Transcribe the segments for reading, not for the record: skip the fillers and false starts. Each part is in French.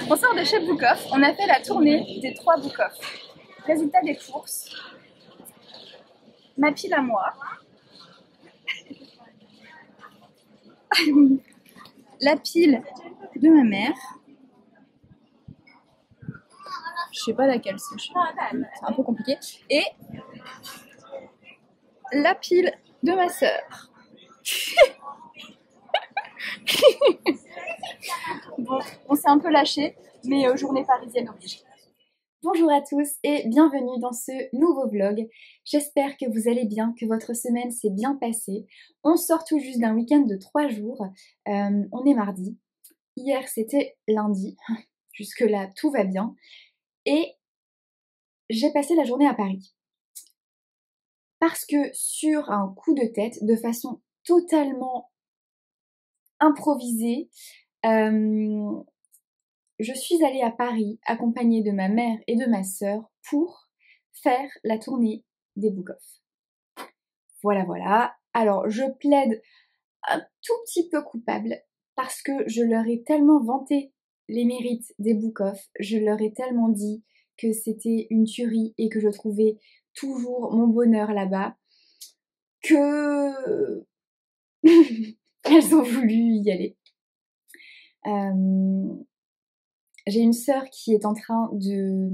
On sort de chez Bookoff, on a fait la tournée des 3 Bookoff. Résultat des courses, ma pile à moi, la pile de ma mère, je sais pas laquelle c'est un peu compliqué, et la pile de ma sœur. Bon, on s'est un peu lâché, mais journée parisienne oblige. Bonjour à tous et bienvenue dans ce nouveau vlog. J'espère que vous allez bien, que votre semaine s'est bien passée. On sort tout juste d'un week-end de 3 jours. On est mardi. Hier c'était lundi. Jusque-là tout va bien. Et j'ai passé la journée à Paris. Parce que sur un coup de tête, de façon totalement improvisée, je suis allée à Paris accompagnée de ma mère et de ma sœur pour faire la tournée des Bookoff. Voilà. Alors je plaide un tout petit peu coupable parce que je leur ai tellement vanté les mérites des Bookoff, je leur ai tellement dit que c'était une tuerie et que je trouvais toujours mon bonheur là-bas que elles ont voulu y aller. J'ai une sœur qui est en train de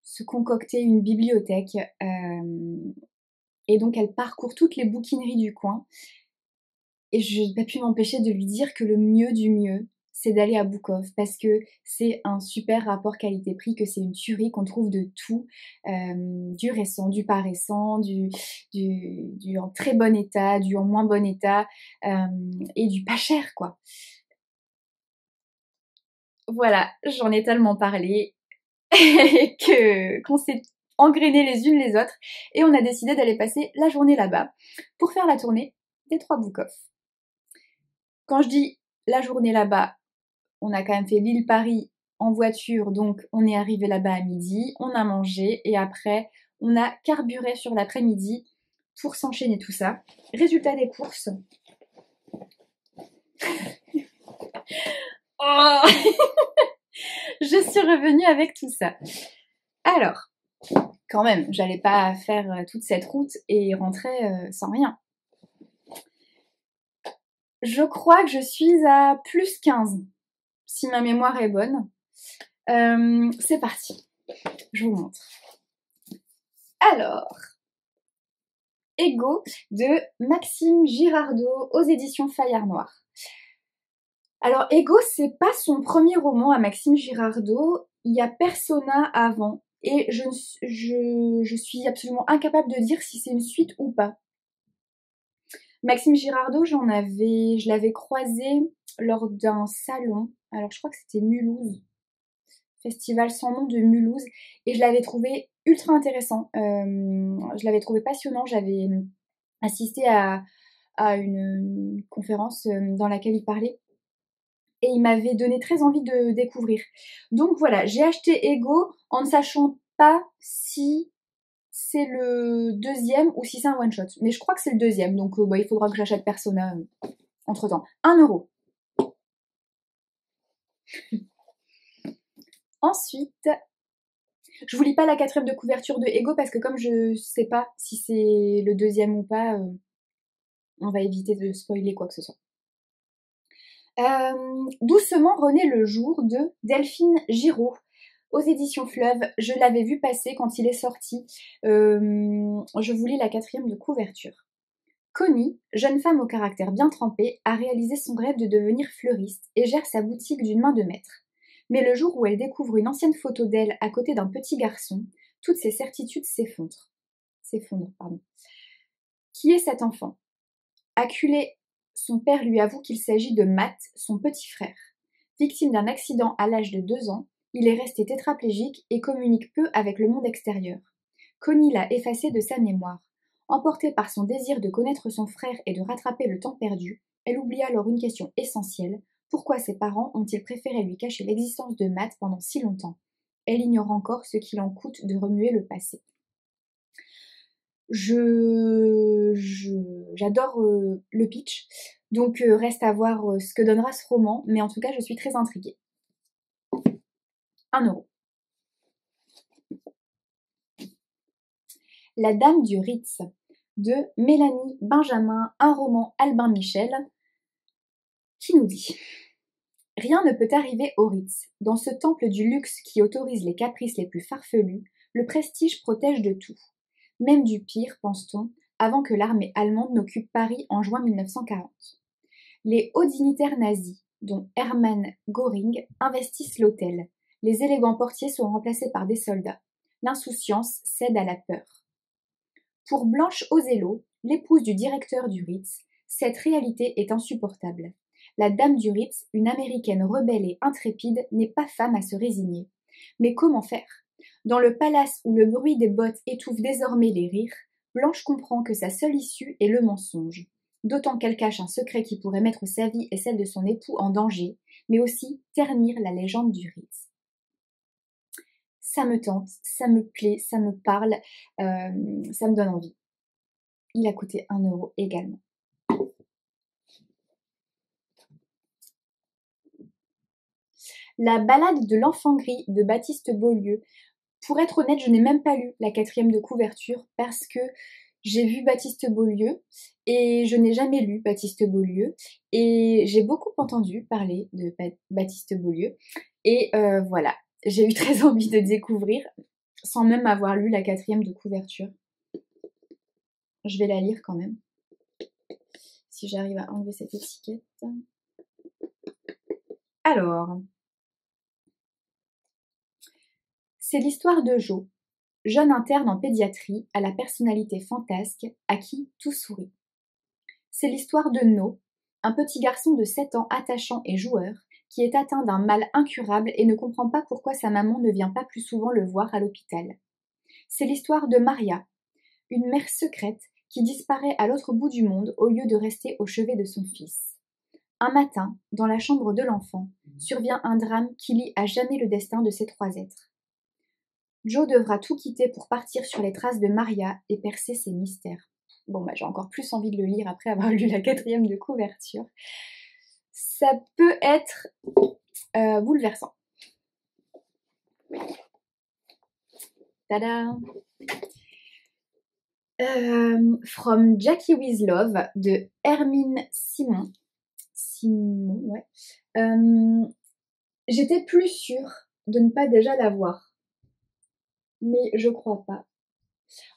se concocter une bibliothèque et donc elle parcourt toutes les bouquineries du coin et je n'ai pas pu m'empêcher de lui dire que le mieux du mieux c'est d'aller à Bookoff parce que c'est un super rapport qualité-prix, que c'est une tuerie, qu'on trouve de tout, du récent, du pas récent, du en très bon état, du en moins bon état et du pas cher quoi. Voilà, j'en ai tellement parlé qu'on s'est engrainées les unes les autres et on a décidé d'aller passer la journée là-bas pour faire la tournée des 3 Bookoff. Quand je dis la journée là-bas, on a quand même fait Lille-Paris en voiture, donc on est arrivé là-bas à midi, on a mangé et après on a carburé sur l'après-midi pour s'enchaîner tout ça. Résultat des courses. Oh je suis revenue avec tout ça. Alors, quand même, j'allais pas faire toute cette route et rentrer sans rien. Je crois que je suis à plus 15, si ma mémoire est bonne. C'est parti, je vous montre. Alors, Ego de Maxime Girardot aux éditions Fayard Noir. Alors, Ego, c'est pas son premier roman à Maxime Girardot, il y a Persona avant, et je suis absolument incapable de dire si c'est une suite ou pas. Maxime Girardot, je l'avais croisé lors d'un salon, alors je crois que c'était Mulhouse, Festival sans nom de Mulhouse, et je l'avais trouvé ultra intéressant, je l'avais trouvé passionnant, j'avais assisté à une conférence dans laquelle il parlait, et il m'avait donné très envie de découvrir. Donc voilà, j'ai acheté Ego en ne sachant pas si c'est le deuxième ou si c'est un one shot. Mais je crois que c'est le deuxième, donc il faudra que j'achète Persona entre temps. 1€. Ensuite, je vous lis pas la 4e de couverture de Ego parce que comme je sais pas si c'est le deuxième ou pas, on va éviter de spoiler quoi que ce soit. Doucement renaît le jour de Delphine Giraud aux éditions Fleuve. Je l'avais vu passer quand il est sorti. Je vous lis la 4e de couverture. Connie, jeune femme au caractère bien trempé, a réalisé son rêve de devenir fleuriste et gère sa boutique d'une main de maître. Mais le jour où elle découvre une ancienne photo d'elle à côté d'un petit garçon, toutes ses certitudes s'effondrent. Qui est cet enfant? Acculé, son père lui avoue qu'il s'agit de Matt, son petit frère. Victime d'un accident à l'âge de 2 ans, il est resté tétraplégique et communique peu avec le monde extérieur. Connie l'a effacé de sa mémoire. Emportée par son désir de connaître son frère et de rattraper le temps perdu, elle oublie alors une question essentielle. Pourquoi ses parents ont-ils préféré lui cacher l'existence de Matt pendant si longtemps? Elle ignore encore ce qu'il en coûte de remuer le passé. J'adore le pitch, donc reste à voir ce que donnera ce roman, mais en tout cas je suis très intriguée. 1 €. La Dame du Ritz de Mélanie Benjamin, un roman Albin Michel, qui nous dit: rien ne peut arriver au Ritz. Dans ce temple du luxe qui autorise les caprices les plus farfelus, le prestige protège de tout. Même du pire, pense-t-on, avant que l'armée allemande n'occupe Paris en juin 1940. Les hauts dignitaires nazis, dont Hermann Göring, investissent l'hôtel. Les élégants portiers sont remplacés par des soldats. L'insouciance cède à la peur. Pour Blanche Ozello, l'épouse du directeur du Ritz, cette réalité est insupportable. La Dame du Ritz, une américaine rebelle et intrépide, n'est pas femme à se résigner. Mais comment faire? Dans le palace où le bruit des bottes étouffe désormais les rires, Blanche comprend que sa seule issue est le mensonge. D'autant qu'elle cache un secret qui pourrait mettre sa vie et celle de son époux en danger, mais aussi ternir la légende du Ritz. Ça me tente, ça me plaît, ça me parle, ça me donne envie. Il a coûté 1 € également. La Ballade de l'enfant gris de Baptiste Beaulieu. Pour être honnête, je n'ai même pas lu la 4e de couverture parce que j'ai vu Baptiste Beaulieu et je n'ai jamais lu Baptiste Beaulieu et j'ai beaucoup entendu parler de Baptiste Beaulieu et voilà, j'ai eu très envie de découvrir sans même avoir lu la 4e de couverture. Je vais la lire quand même, si j'arrive à enlever cette étiquette. Alors, c'est l'histoire de Jo, jeune interne en pédiatrie à la personnalité fantasque à qui tout sourit. C'est l'histoire de No, un petit garçon de 7 ans attachant et joueur qui est atteint d'un mal incurable et ne comprend pas pourquoi sa maman ne vient pas plus souvent le voir à l'hôpital. C'est l'histoire de Maria, une mère secrète qui disparaît à l'autre bout du monde au lieu de rester au chevet de son fils. Un matin, dans la chambre de l'enfant, survient un drame qui lie à jamais le destin de ces 3 êtres. Jo devra tout quitter pour partir sur les traces de Maria et percer ses mystères. Bon, j'ai encore plus envie de le lire après avoir lu la 4e de couverture. Ça peut être bouleversant. Tada! From Jackie with Love de Hermine Simon. Ouais. J'étais plus sûre de ne pas déjà l'avoir. Mais je crois pas.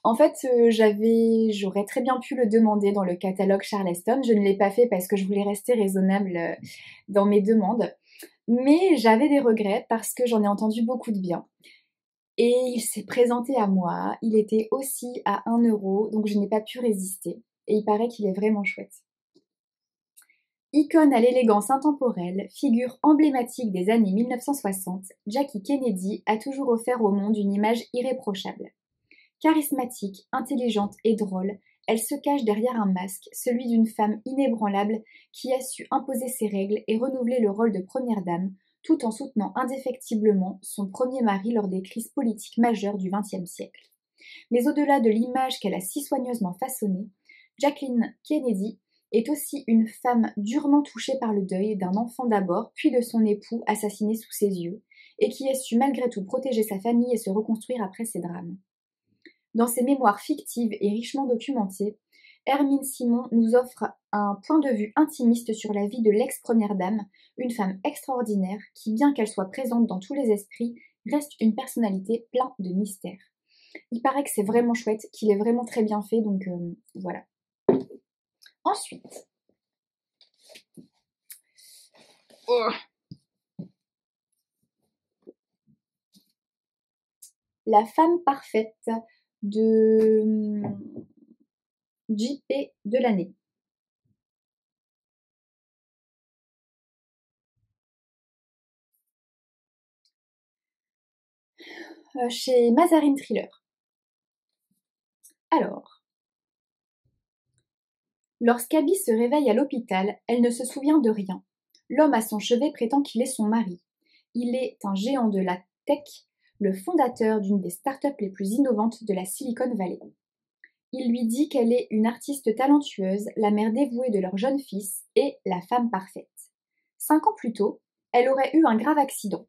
En fait, j'aurais très bien pu le demander dans le catalogue Charleston. Je ne l'ai pas fait parce que je voulais rester raisonnable dans mes demandes. Mais j'avais des regrets parce que j'en ai entendu beaucoup de bien. Et il s'est présenté à moi. Il était aussi à 1 €, donc je n'ai pas pu résister. Et il paraît qu'il est vraiment chouette. Icône à l'élégance intemporelle, figure emblématique des années 1960, Jackie Kennedy a toujours offert au monde une image irréprochable. Charismatique, intelligente et drôle, elle se cache derrière un masque, celui d'une femme inébranlable qui a su imposer ses règles et renouveler le rôle de première dame, tout en soutenant indéfectiblement son premier mari lors des crises politiques majeures du XXe siècle. Mais au-delà de l'image qu'elle a si soigneusement façonnée, Jacqueline Kennedy est aussi une femme durement touchée par le deuil d'un enfant d'abord, puis de son époux assassiné sous ses yeux, et qui a su malgré tout protéger sa famille et se reconstruire après ces drames. Dans ses mémoires fictives et richement documentées, Hermine Simon nous offre un point de vue intimiste sur la vie de l'ex-première dame, une femme extraordinaire qui, bien qu'elle soit présente dans tous les esprits, reste une personnalité pleine de mystères. Il paraît que c'est vraiment chouette, qu'il est vraiment très bien fait, donc voilà. Ensuite, La femme parfaite de J.P. Delaney. Chez Mazarine Thriller. Alors, lorsqu'Abby se réveille à l'hôpital, elle ne se souvient de rien. L'homme à son chevet prétend qu'il est son mari. Il est un géant de la tech, le fondateur d'une des startups les plus innovantes de la Silicon Valley. Il lui dit qu'elle est une artiste talentueuse, la mère dévouée de leur jeune fils et la femme parfaite. 5 ans plus tôt, elle aurait eu un grave accident.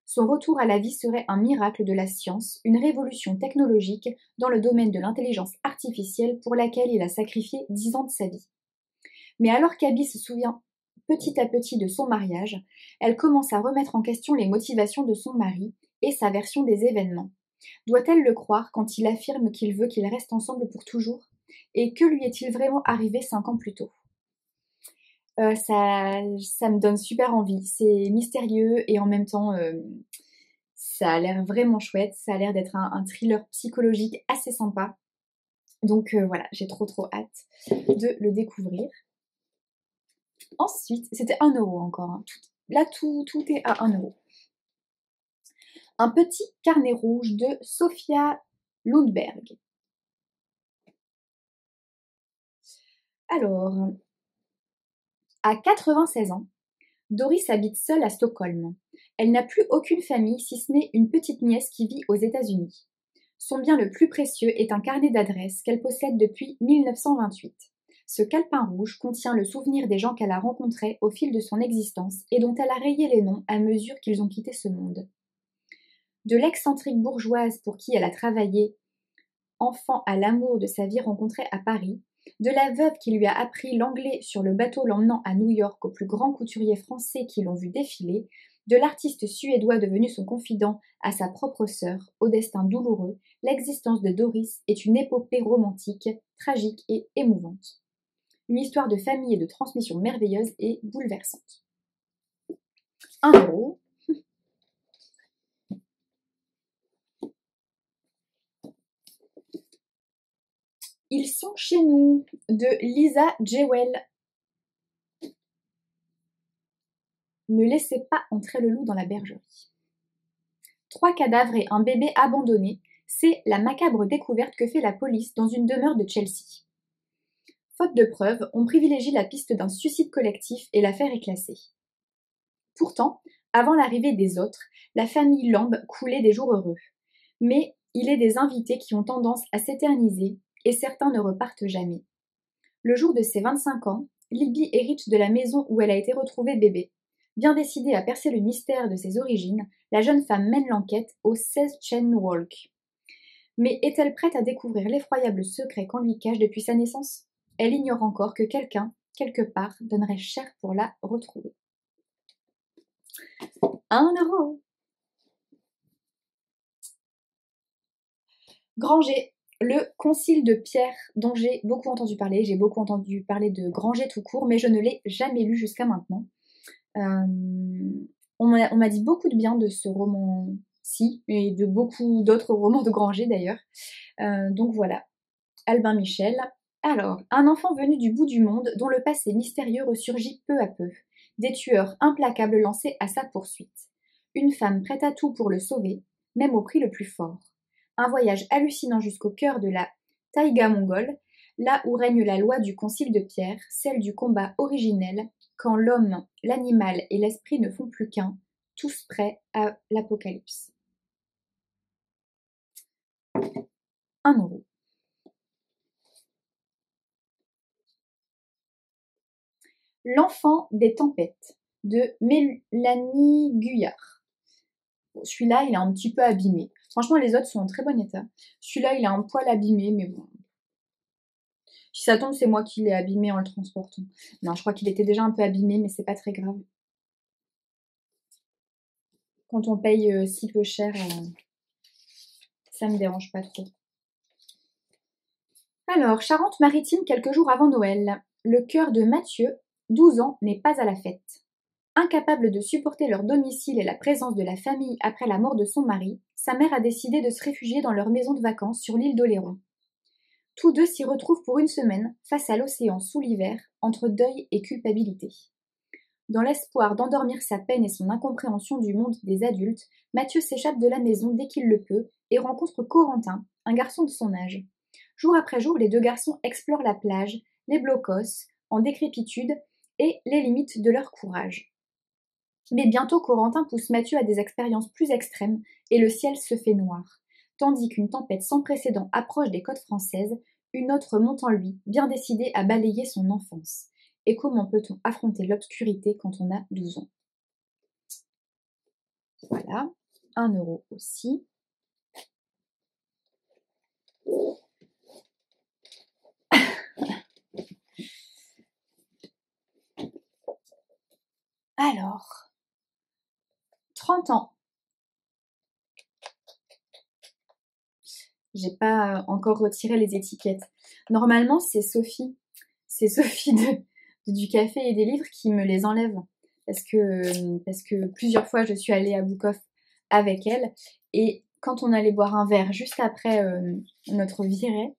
Son retour à la vie serait un miracle de la science, une révolution technologique dans le domaine de l'intelligence artificielle pour laquelle il a sacrifié 10 ans de sa vie. Mais alors qu'Abby se souvient petit à petit de son mariage, elle commence à remettre en question les motivations de son mari et sa version des événements. Doit-elle le croire quand il affirme qu'il veut qu'ils restent ensemble pour toujours? Et que lui est-il vraiment arrivé 5 ans plus tôt? Ça me donne super envie. C'est mystérieux et en même temps, ça a l'air vraiment chouette. Ça a l'air d'être un thriller psychologique assez sympa. Donc voilà, j'ai trop hâte de le découvrir. Ensuite, c'était 1 euro encore. Hein. Là, tout est à 1 euro. Un petit carnet rouge de Sophia Lundberg. Alors, à 96 ans, Doris habite seule à Stockholm. Elle n'a plus aucune famille si ce n'est une petite nièce qui vit aux États-Unis. Son bien le plus précieux est un carnet d'adresses qu'elle possède depuis 1928. Ce calepin rouge contient le souvenir des gens qu'elle a rencontrés au fil de son existence et dont elle a rayé les noms à mesure qu'ils ont quitté ce monde. De l'excentrique bourgeoise pour qui elle a travaillé, enfant à l'amour de sa vie rencontrée à Paris, de la veuve qui lui a appris l'anglais sur le bateau l'emmenant à New York aux plus grands couturiers français qui l'ont vu défiler, de l'artiste suédois devenu son confident à sa propre sœur, au destin douloureux, l'existence de Doris est une épopée romantique, tragique et émouvante. Une histoire de famille et de transmission merveilleuse et bouleversante. 1 euro. Ils sont chez nous, de Lisa Jewell. Ne laissez pas entrer le loup dans la bergerie. 3 cadavres et un bébé abandonné, c'est la macabre découverte que fait la police dans une demeure de Chelsea. Faute de preuves, on privilégie la piste d'un suicide collectif et l'affaire est classée. Pourtant, avant l'arrivée des autres, la famille Lamb coulait des jours heureux. Mais il est des invités qui ont tendance à s'éterniser et certains ne repartent jamais. Le jour de ses 25 ans, Libby hérite de la maison où elle a été retrouvée bébé. Bien décidée à percer le mystère de ses origines, la jeune femme mène l'enquête au 16 Chen Walk. Mais est-elle prête à découvrir l'effroyable secret qu'on lui cache depuis sa naissance? Elle ignore encore que quelqu'un, quelque part, donnerait cher pour la retrouver. 1 euro. Granger, le concile de Pierre, dont j'ai beaucoup entendu parler. J'ai beaucoup entendu parler de Granger tout court, mais je ne l'ai jamais lu jusqu'à maintenant. On m'a dit beaucoup de bien de ce roman-ci, et de beaucoup d'autres romans de Granger d'ailleurs. Donc voilà, Albin Michel. Alors, un enfant venu du bout du monde, dont le passé mystérieux ressurgit peu à peu. Des tueurs implacables lancés à sa poursuite. Une femme prête à tout pour le sauver, même au prix le plus fort. Un voyage hallucinant jusqu'au cœur de la taïga mongole, là où règne la loi du concile de Pierre, celle du combat originel, quand l'homme, l'animal et l'esprit ne font plus qu'un, tous prêts à l'apocalypse. 1 euro. L'enfant des tempêtes, de Mélanie Guyard. Bon, celui-là, il est un petit peu abîmé. Franchement, les autres sont en très bon état. Celui-là, il est un poil abîmé, mais bon. Si ça tombe, c'est moi qui l'ai abîmé en le transportant. Non, je crois qu'il était déjà un peu abîmé, mais c'est pas très grave. Quand on paye si peu cher, ça me dérange pas trop. Alors, Charente-Maritime, quelques jours avant Noël. Le cœur de Mathieu, 12 ans, n'est pas à la fête. Incapable de supporter leur domicile et la présence de la famille après la mort de son mari, sa mère a décidé de se réfugier dans leur maison de vacances sur l'île d'Oléron. Tous deux s'y retrouvent pour une semaine, face à l'océan sous l'hiver, entre deuil et culpabilité. Dans l'espoir d'endormir sa peine et son incompréhension du monde des adultes, Mathieu s'échappe de la maison dès qu'il le peut et rencontre Corentin, un garçon de son âge. Jour après jour, les deux garçons explorent la plage, les blocos, en décrépitude, et les limites de leur courage. Mais bientôt Corentin pousse Mathieu à des expériences plus extrêmes et le ciel se fait noir. Tandis qu'une tempête sans précédent approche des côtes françaises, une autre monte en lui, bien décidée à balayer son enfance. Et comment peut-on affronter l'obscurité quand on a 12 ans? Voilà, 1 euro aussi. Alors, 30 ans. J'ai pas encore retiré les étiquettes. Normalement, c'est Sophie. C'est Sophie du café et des livres qui me les enlève. Parce que plusieurs fois, je suis allée à Book Off avec elle. Et quand on allait boire un verre juste après notre virée,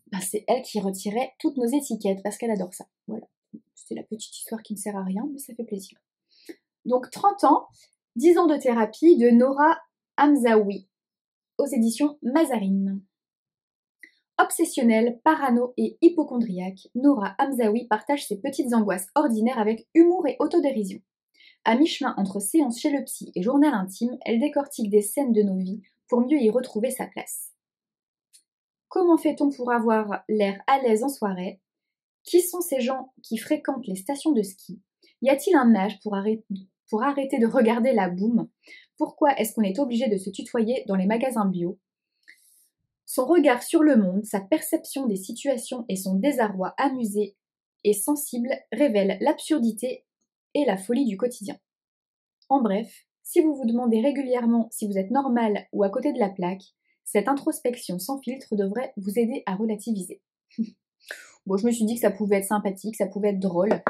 ben, c'est elle qui retirait toutes nos étiquettes parce qu'elle adore ça. Voilà. C'était la petite histoire qui ne sert à rien, mais ça fait plaisir. Donc 30 ans, 10 ans de thérapie de Nora Hamzaoui aux éditions Mazarine. Obsessionnelle, parano et hypocondriaque, Nora Hamzaoui partage ses petites angoisses ordinaires avec humour et autodérision. À mi-chemin entre séances chez le psy et journal intime, elle décortique des scènes de nos vies pour mieux y retrouver sa place. Comment fait-on pour avoir l'air à l'aise en soirée? Qui sont ces gens qui fréquentent les stations de ski? Y a-t-il un âge pour arrêter de regarder la boum? Pourquoi est-ce qu'on est obligé de se tutoyer dans les magasins bio? Son regard sur le monde, sa perception des situations et son désarroi amusé et sensible révèlent l'absurdité et la folie du quotidien. En bref, si vous vous demandez régulièrement si vous êtes normal ou à côté de la plaque, cette introspection sans filtre devrait vous aider à relativiser. Bon, je me suis dit que ça pouvait être sympathique, ça pouvait être drôle,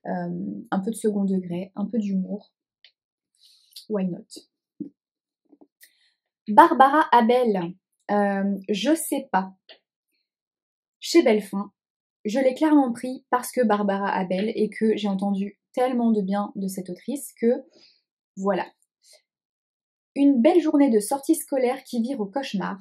un peu de second degré, un peu d'humour. Why not? Barbara Abel, je sais pas. Chez Bellefond, je l'ai clairement pris parce que Barbara Abel et que j'ai entendu tellement de bien de cette autrice que voilà. Une belle journée de sortie scolaire qui vire au cauchemar.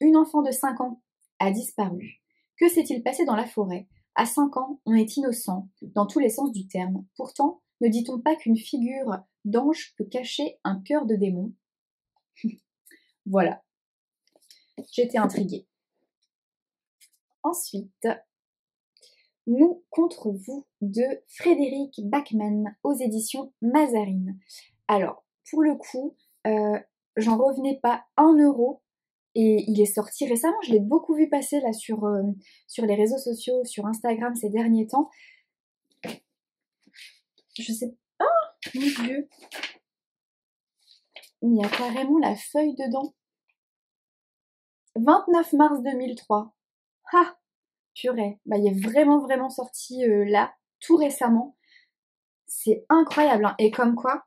Une enfant de 5 ans a disparu. Que s'est-il passé dans la forêt? À 5 ans, on est innocent, dans tous les sens du terme. Pourtant, ne dit-on pas qu'une figure d'ange peut cacher un cœur de démon? Voilà. J'étais intriguée. Ensuite, Nous contre vous de Frédéric Bachmann aux éditions Mazarine. Alors, pour le coup, j'en revenais pas 1 euro et il est sorti récemment. Je l'ai beaucoup vu passer là sur les réseaux sociaux, sur Instagram ces derniers temps. Je sais pas, oh, mon Dieu, il y a carrément la feuille dedans. 29 mars 2003. Ah, purée, bah, il est vraiment sorti là, tout récemment. C'est incroyable, hein. Et comme quoi,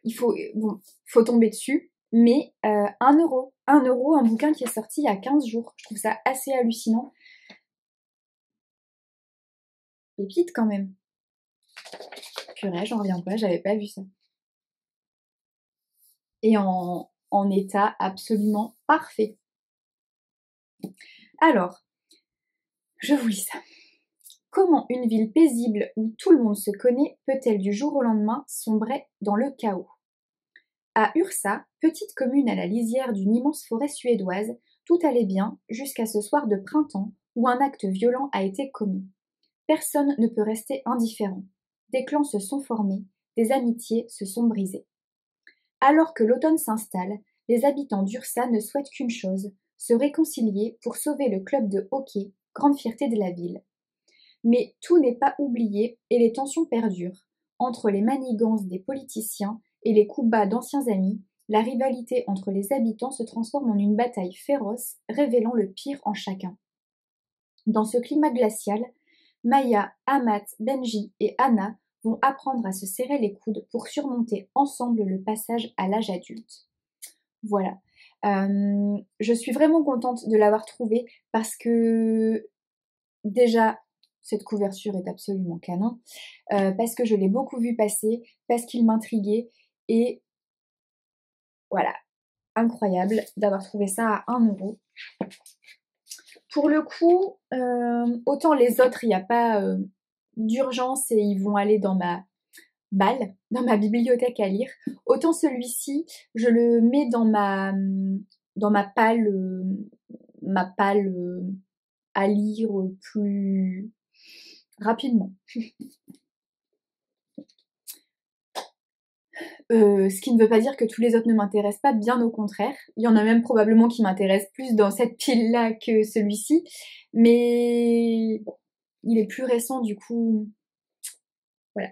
il faut tomber dessus, mais 1 euro. 1 euro, un bouquin qui est sorti il y a 15 jours. Je trouve ça assez hallucinant. Pépite quand même. Purée, j'en reviens pas, j'avais pas vu ça. Et en état absolument parfait. Alors, je vous lis ça. Comment une ville paisible où tout le monde se connaît peut-elle du jour au lendemain sombrer dans le chaos? À Ursa, petite commune à la lisière d'une immense forêt suédoise, tout allait bien jusqu'à ce soir de printemps où un acte violent a été commis. Personne ne peut rester indifférent. Des clans se sont formés, des amitiés se sont brisées. Alors que l'automne s'installe, les habitants d'Ursa ne souhaitent qu'une chose, se réconcilier pour sauver le club de hockey, grande fierté de la ville. Mais tout n'est pas oublié et les tensions perdurent. Entre les manigances des politiciens et les coups bas d'anciens amis, la rivalité entre les habitants se transforme en une bataille féroce, révélant le pire en chacun. Dans ce climat glacial, Maya, Amat, Benji et Anna vont apprendre à se serrer les coudes pour surmonter ensemble le passage à l'âge adulte. Voilà. Je suis vraiment contente de l'avoir trouvé parce que déjà, cette couverture est absolument canon, parce que je l'ai beaucoup vu passer, parce qu'il m'intriguait et voilà, incroyable d'avoir trouvé ça à 1 euro. Pour le coup, autant les autres, il n'y a pas d'urgence et ils vont aller dans ma balle, dans ma bibliothèque à lire. Autant celui-ci, je le mets dans ma palle à lire plus rapidement. Ce qui ne veut pas dire que tous les autres ne m'intéressent pas, bien au contraire. Il y en a même probablement qui m'intéressent plus dans cette pile-là que celui-ci. Mais bon, il est plus récent, du coup, voilà.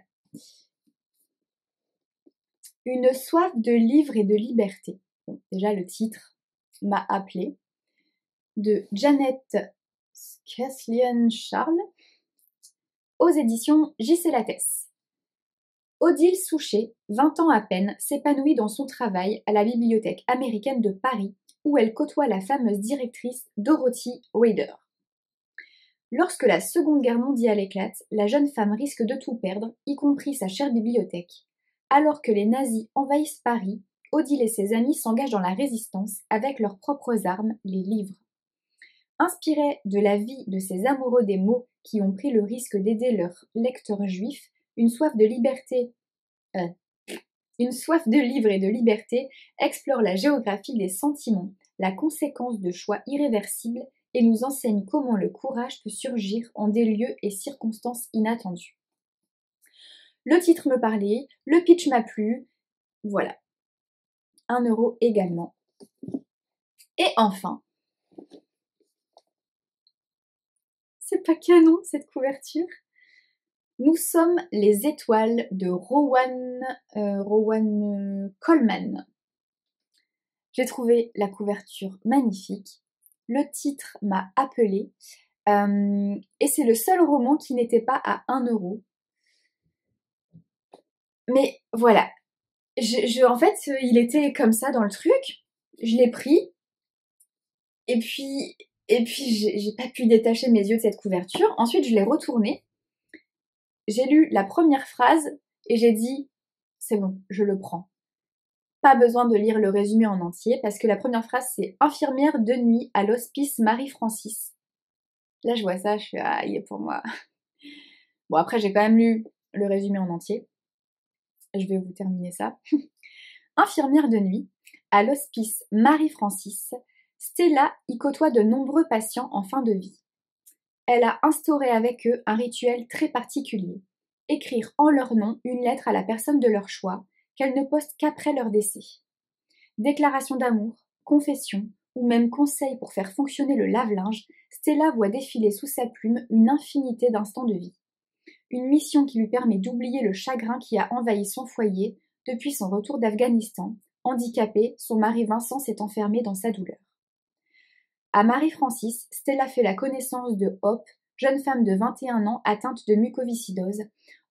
Une soif de livres et de liberté. Bon, déjà, le titre m'a appelée. De Janet Skerslian-Charles, aux éditions J.C. Lattès. Odile Souchet, 20 ans à peine, s'épanouit dans son travail à la Bibliothèque américaine de Paris, où elle côtoie la fameuse directrice Dorothy Rader. Lorsque la Seconde Guerre mondiale éclate, la jeune femme risque de tout perdre, y compris sa chère bibliothèque. Alors que les nazis envahissent Paris, Odile et ses amis s'engagent dans la résistance avec leurs propres armes, les livres. Inspirée de la vie de ces amoureux des mots qui ont pris le risque d'aider leurs lecteurs juifs, une soif de livres et de liberté explore la géographie des sentiments, la conséquence de choix irréversibles et nous enseigne comment le courage peut surgir en des lieux et circonstances inattendues. Le titre me parlait, le pitch m'a plu, voilà. 1 € également. Et enfin, c'est pas canon cette couverture. Nous sommes les étoiles de Rowan Coleman. J'ai trouvé la couverture magnifique. Le titre m'a appelée. Et c'est le seul roman qui n'était pas à 1 €. Mais voilà. En fait, il était comme ça dans le truc. Je l'ai pris. Et puis j'ai pas pu détacher mes yeux de cette couverture. Ensuite, je l'ai retourné. J'ai lu la première phrase et j'ai dit « c'est bon, je le prends ». Pas besoin de lire le résumé en entier parce que la première phrase c'est « infirmière de nuit à l'hospice Marie-Francis ». Là, je vois ça, je suis « ah, il est pour moi ». Bon, après, j'ai quand même lu le résumé en entier. Je vais vous terminer ça. Infirmière de nuit à l'hospice Marie-Francis, Stella y côtoie de nombreux patients en fin de vie. Elle a instauré avec eux un rituel très particulier. Écrire en leur nom une lettre à la personne de leur choix, qu'elle ne poste qu'après leur décès. Déclaration d'amour, confession, ou même conseil pour faire fonctionner le lave-linge, Stella voit défiler sous sa plume une infinité d'instants de vie. Une mission qui lui permet d'oublier le chagrin qui a envahi son foyer depuis son retour d'Afghanistan. Handicapée, son mari Vincent s'est enfermé dans sa douleur. À Marie-Francis, Stella fait la connaissance de Hope, jeune femme de 21 ans atteinte de mucoviscidose.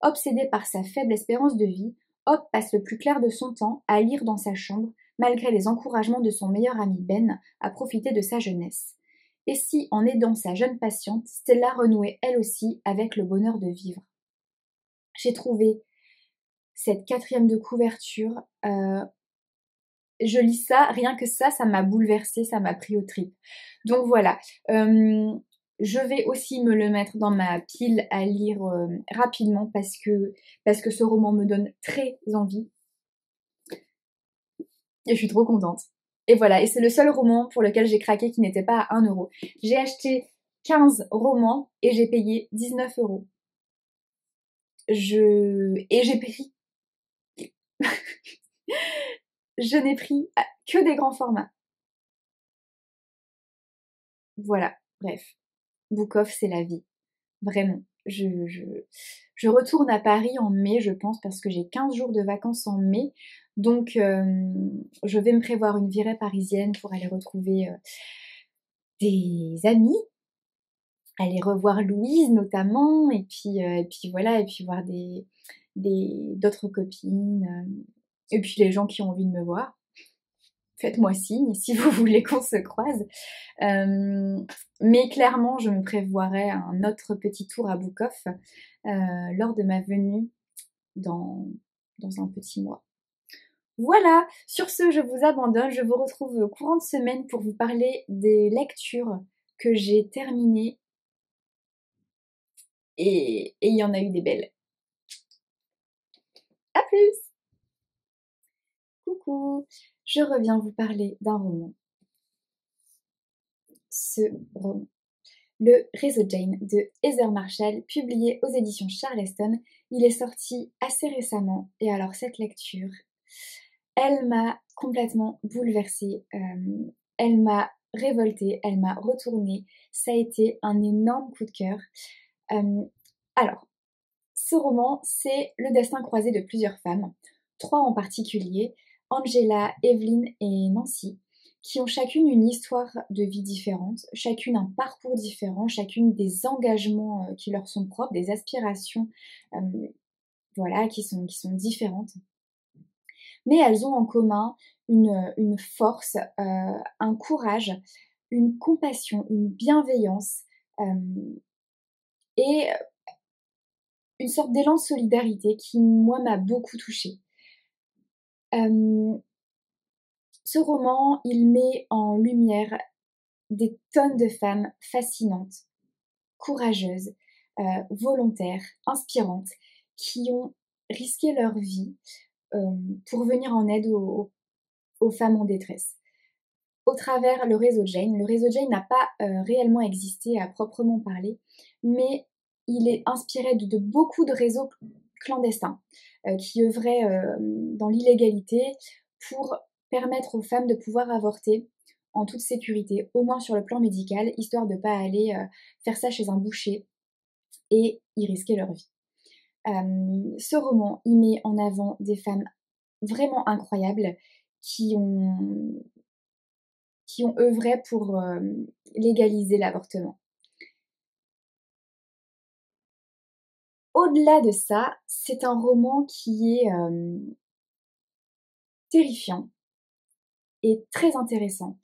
Obsédée par sa faible espérance de vie, Hope passe le plus clair de son temps à lire dans sa chambre, malgré les encouragements de son meilleur ami Ben à profiter de sa jeunesse. Et si, en aidant sa jeune patiente, Stella renouait elle aussi avec le bonheur de vivre. J'ai trouvé cette 4e de couverture, je lis ça, rien que ça m'a bouleversée, ça m'a pris aux tripes. Donc voilà, je vais aussi me le mettre dans ma pile à lire rapidement parce que ce roman me donne très envie. Et je suis trop contente. Et voilà, et c'est le seul roman pour lequel j'ai craqué qui n'était pas à 1 €. J'ai acheté 15 romans et j'ai payé 19 €. Et j'ai pris... je n'ai pris que des grands formats. Voilà, bref. Book Off, c'est la vie. Vraiment. Je retourne à Paris en mai, je pense, parce que j'ai 15 jours de vacances en mai. Donc, je vais me prévoir une virée parisienne pour aller retrouver des amis, aller revoir Louise notamment, et puis voilà, et puis voir d'autres copines, et puis les gens qui ont envie de me voir. Faites-moi signe si vous voulez qu'on se croise. Mais clairement, je me prévoirai un autre petit tour à Book Off lors de ma venue dans un petit mois. Voilà, sur ce, je vous abandonne. Je vous retrouve courant de semaine pour vous parler des lectures que j'ai terminées. Et il y en a eu des belles. À plus! Coucou! Je reviens vous parler d'un roman. Ce roman, Le Réseau Jane de Heather Marshall, publié aux éditions Charleston. Il est sorti assez récemment et alors cette lecture, Elle m'a complètement bouleversée, elle m'a révoltée, elle m'a retournée. Ça a été un énorme coup de cœur. Alors, ce roman, c'est le destin croisé de plusieurs femmes, 3 en particulier, Angela, Evelyn et Nancy, qui ont chacune une histoire de vie différente, chacune un parcours différent, chacune des engagements qui leur sont propres, des aspirations voilà, qui sont différentes. Mais elles ont en commun une force, un courage, une compassion, une bienveillance et une sorte d'élan de solidarité qui, moi, m'a beaucoup touchée. Ce roman, il met en lumière des tonnes de femmes fascinantes, courageuses, volontaires, inspirantes, qui ont risqué leur vie pour venir en aide aux femmes en détresse. Au travers le réseau Jane. Le réseau Jane n'a pas réellement existé à proprement parler, mais il est inspiré de beaucoup de réseaux clandestins qui œuvraient dans l'illégalité pour permettre aux femmes de pouvoir avorter en toute sécurité, au moins sur le plan médical, histoire de ne pas aller faire ça chez un boucher et y risquer leur vie. Ce roman, il met en avant des femmes vraiment incroyables qui ont œuvré pour légaliser l'avortement. Au-delà de ça, c'est un roman qui est terrifiant et très intéressant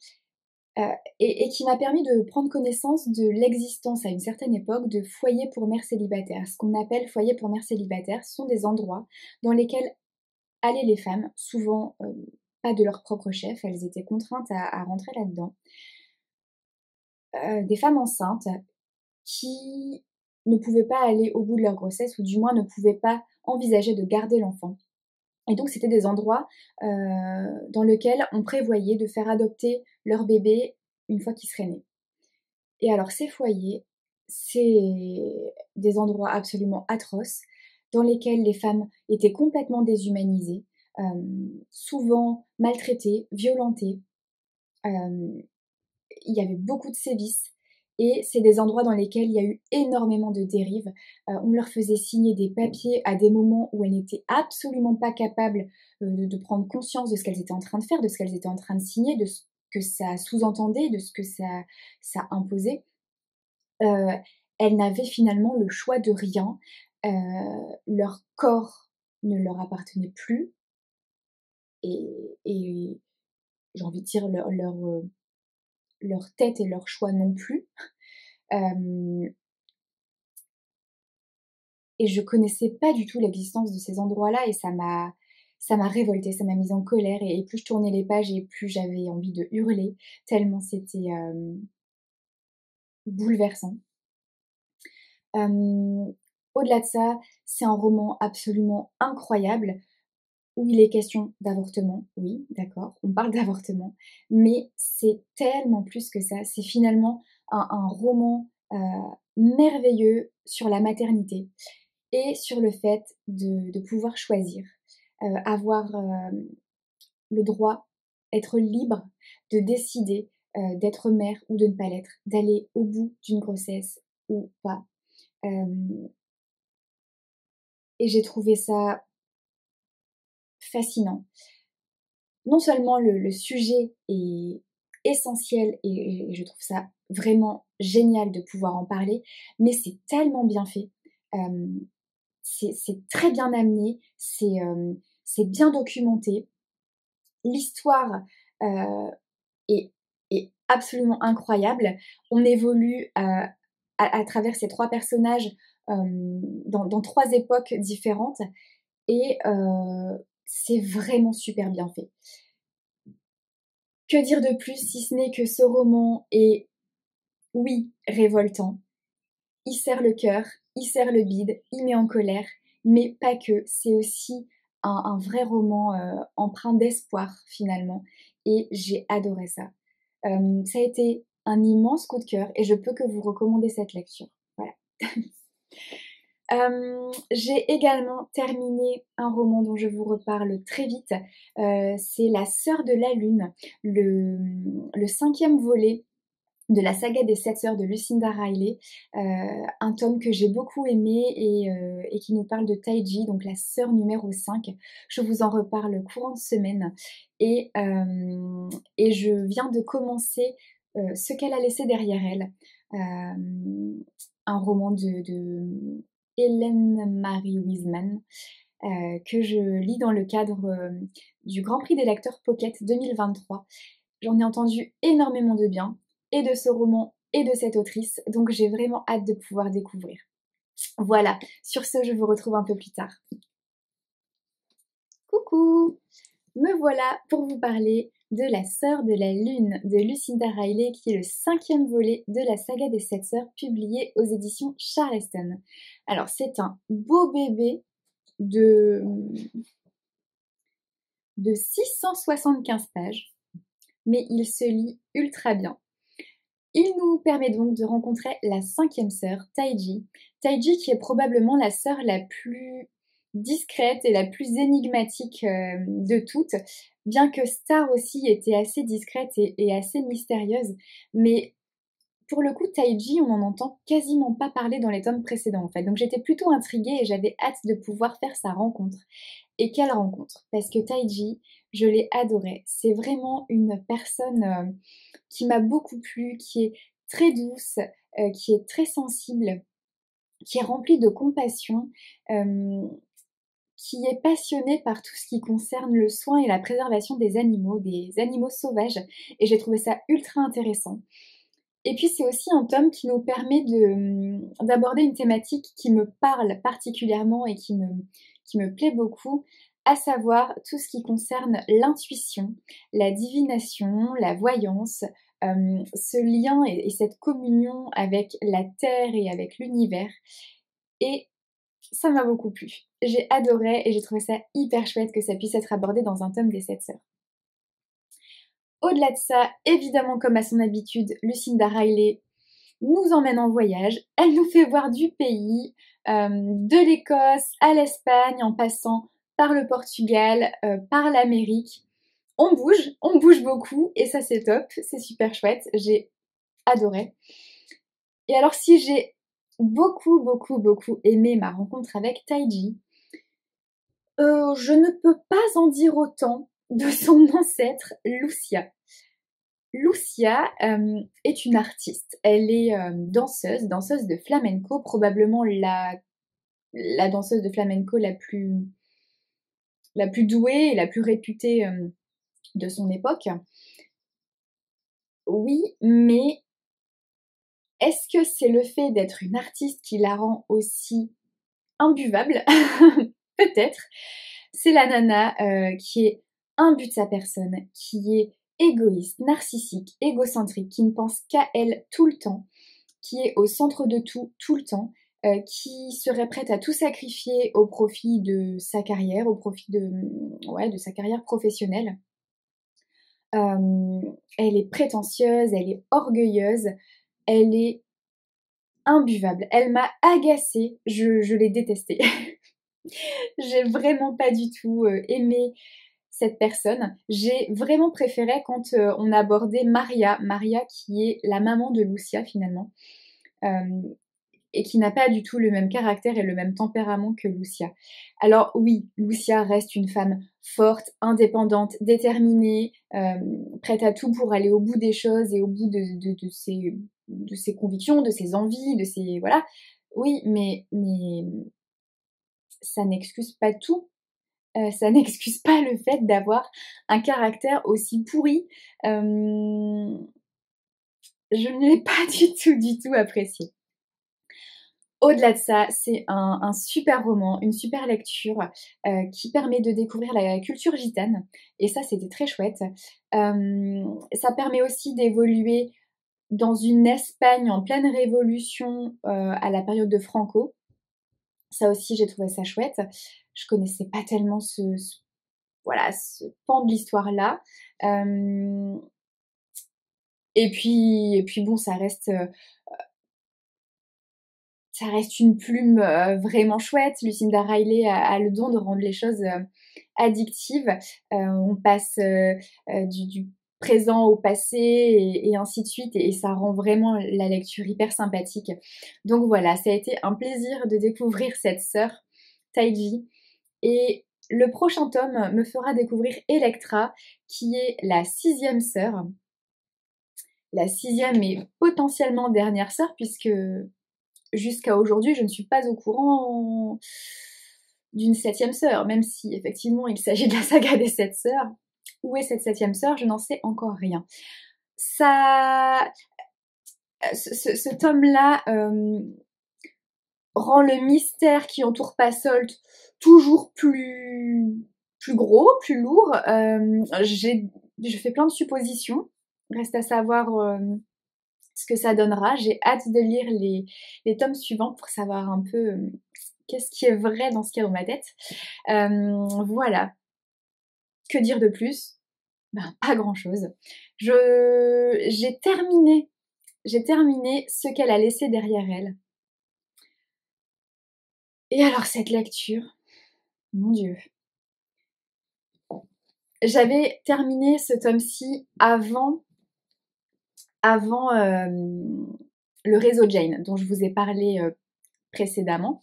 et qui m'a permis de prendre connaissance de l'existence à une certaine époque de foyers pour mères célibataires. Ce qu'on appelle foyers pour mères célibataires, ce sont des endroits dans lesquels allaient les femmes, souvent pas de leur propre chef, elles étaient contraintes à rentrer là-dedans. Des femmes enceintes qui ne pouvaient pas aller au bout de leur grossesse ou du moins ne pouvaient pas envisager de garder l'enfant. Et donc c'était des endroits dans lesquels on prévoyait de faire adopter leur bébé une fois qu'il serait né. Et alors ces foyers, c'est des endroits absolument atroces dans lesquels les femmes étaient complètement déshumanisées, souvent maltraitées, violentées. Il y avait beaucoup de sévices et c'est des endroits dans lesquels il y a eu énormément de dérives. On leur faisait signer des papiers à des moments où elles n'étaient absolument pas capables de prendre conscience de ce qu'elles étaient en train de faire, de ce qu'elles étaient en train de signer, de ce que ça sous-entendait, de ce que ça imposait. Elles n'avaient finalement le choix de rien. Leur corps ne leur appartenait plus et j'ai envie de dire leur tête et leur choix non plus. Et je connaissais pas du tout l'existence de ces endroits-là et ça m'a révoltée, ça m'a mise en colère et plus je tournais les pages et plus j'avais envie de hurler, tellement c'était bouleversant. Au-delà de ça, c'est un roman absolument incroyable où il est question d'avortement, oui, d'accord, on parle d'avortement, mais c'est tellement plus que ça. C'est finalement un roman merveilleux sur la maternité et sur le fait de pouvoir choisir, avoir le droit, être libre de décider d'être mère ou de ne pas l'être, d'aller au bout d'une grossesse ou pas. Et j'ai trouvé ça fascinant. Non seulement le sujet est essentiel et je trouve ça vraiment génial de pouvoir en parler, mais c'est tellement bien fait. C'est très bien amené, c'est bien documenté. L'histoire est, est absolument incroyable. On évolue à travers ces 3 personnages dans 3 époques différentes et c'est vraiment super bien fait. Que dire de plus si ce n'est que ce roman est, oui, révoltant. Il serre le cœur, il serre le bide, il met en colère, mais pas que. C'est aussi un vrai roman empreint d'espoir finalement. Et j'ai adoré ça. Ça a été un immense coup de cœur et je peux que vous recommander cette lecture. Voilà. J'ai également terminé un roman dont je vous reparle très vite. C'est La Sœur de la Lune, le 5e volet de la saga des 7 sœurs de Lucinda Riley, un tome que j'ai beaucoup aimé et qui nous parle de Taiji, donc la sœur numéro 5. Je vous en reparle courant de semaine et je viens de commencer Ce qu'elle a laissé derrière elle, un roman de Hélène Marie Wiseman, que je lis dans le cadre du Grand Prix des lecteurs Pocket 2023. J'en ai entendu énormément de bien, et de ce roman, et de cette autrice, donc j'ai vraiment hâte de pouvoir découvrir. Voilà, sur ce, je vous retrouve un peu plus tard. Coucou! Me voilà pour vous parler de La Sœur de la Lune de Lucinda Riley, qui est le 5e volet de la saga des 7 sœurs, publié aux éditions Charleston. Alors, c'est un beau bébé de 675 pages, mais il se lit ultra bien. Il nous permet donc de rencontrer la 5e sœur, Taiji. Taiji qui est probablement la sœur la plus discrète et la plus énigmatique de toutes, bien que Star aussi était assez discrète et assez mystérieuse, mais pour le coup, Taiji, on n'en entend quasiment pas parler dans les tomes précédents en fait. Donc j'étais plutôt intriguée et j'avais hâte de pouvoir faire sa rencontre. Et quelle rencontre! Parce que Taiji, je l'ai adorée. C'est vraiment une personne qui m'a beaucoup plu, qui est très douce, qui est très sensible, qui est remplie de compassion, qui est passionnée par tout ce qui concerne le soin et la préservation des animaux sauvages. Et j'ai trouvé ça ultra intéressant. Et puis c'est aussi un tome qui nous permet d'aborder une thématique qui me parle particulièrement et qui me plaît beaucoup, à savoir tout ce qui concerne l'intuition, la divination, la voyance, ce lien et cette communion avec la Terre et avec l'univers. Et ça m'a beaucoup plu. J'ai adoré et j'ai trouvé ça hyper chouette que ça puisse être abordé dans un tome des 7 sœurs. Au-delà de ça, évidemment, comme à son habitude, Lucinda Riley nous emmène en voyage. Elle nous fait voir du pays, de l'Écosse à l'Espagne, en passant par le Portugal, par l'Amérique. On bouge beaucoup, et ça c'est top, c'est super chouette, j'ai adoré. Et alors si j'ai beaucoup aimé ma rencontre avec Taiji, je ne peux pas en dire autant de son ancêtre, Lucia. Lucia est une artiste. Elle est danseuse de flamenco, probablement la danseuse de flamenco la plus douée et la plus réputée de son époque. Oui, mais est-ce que c'est le fait d'être une artiste qui la rend aussi imbuvable? Peut-être. C'est la nana qui est imbue de sa personne, qui est égoïste, narcissique, égocentrique, qui ne pense qu'à elle tout le temps, qui est au centre de tout le temps, qui serait prête à tout sacrifier au profit de sa carrière, au profit de sa carrière professionnelle. Elle est prétentieuse, elle est orgueilleuse, elle est imbuvable. Elle m'a agacée, je l'ai détestée. J'ai vraiment pas du tout aimé cette personne. J'ai vraiment préféré quand on abordait Maria qui est la maman de Lucia finalement, et qui n'a pas du tout le même caractère et le même tempérament que Lucia. Alors oui, Lucia reste une femme forte, indépendante, déterminée, prête à tout pour aller au bout des choses et au bout de ses convictions, de ses envies, de ses... Voilà. Oui, mais ça n'excuse pas tout. Ça n'excuse pas le fait d'avoir un caractère aussi pourri. Je ne l'ai pas du tout apprécié. Au-delà de ça, c'est un super roman, une super lecture qui permet de découvrir la culture gitane. Et ça, c'était très chouette. Ça permet aussi d'évoluer dans une Espagne en pleine révolution à la période de Franco. Ça aussi, j'ai trouvé ça chouette. Je connaissais pas tellement ce pan de l'histoire-là. Et puis bon, ça reste ça reste une plume vraiment chouette. Lucinda Riley a le don de rendre les choses addictives. On passe du présent au passé et ainsi de suite, et ça rend vraiment la lecture hyper sympathique. Donc voilà, ça a été un plaisir de découvrir cette sœur, Taiji, et le prochain tome me fera découvrir Electra, qui est la 6e sœur. La 6e et potentiellement dernière sœur, puisque jusqu'à aujourd'hui, je ne suis pas au courant d'une 7e sœur, même si effectivement il s'agit de la saga des 7 sœurs. Où est cette 7e sœur? Je n'en sais encore rien. Ça, ce tome-là rend le mystère qui entoure Passolt toujours plus gros, plus lourd. Je fais plein de suppositions. Reste à savoir ce que ça donnera. J'ai hâte de lire les tomes suivants pour savoir un peu qu'est-ce qui est vrai dans ce qu'il y a dans ma tête. Voilà. Que dire de plus? Ben, pas grand-chose. J'ai terminé ce qu'elle a laissé derrière elle. Et alors cette lecture, mon Dieu. J'avais terminé ce tome-ci avant le réseau Jane, dont je vous ai parlé précédemment.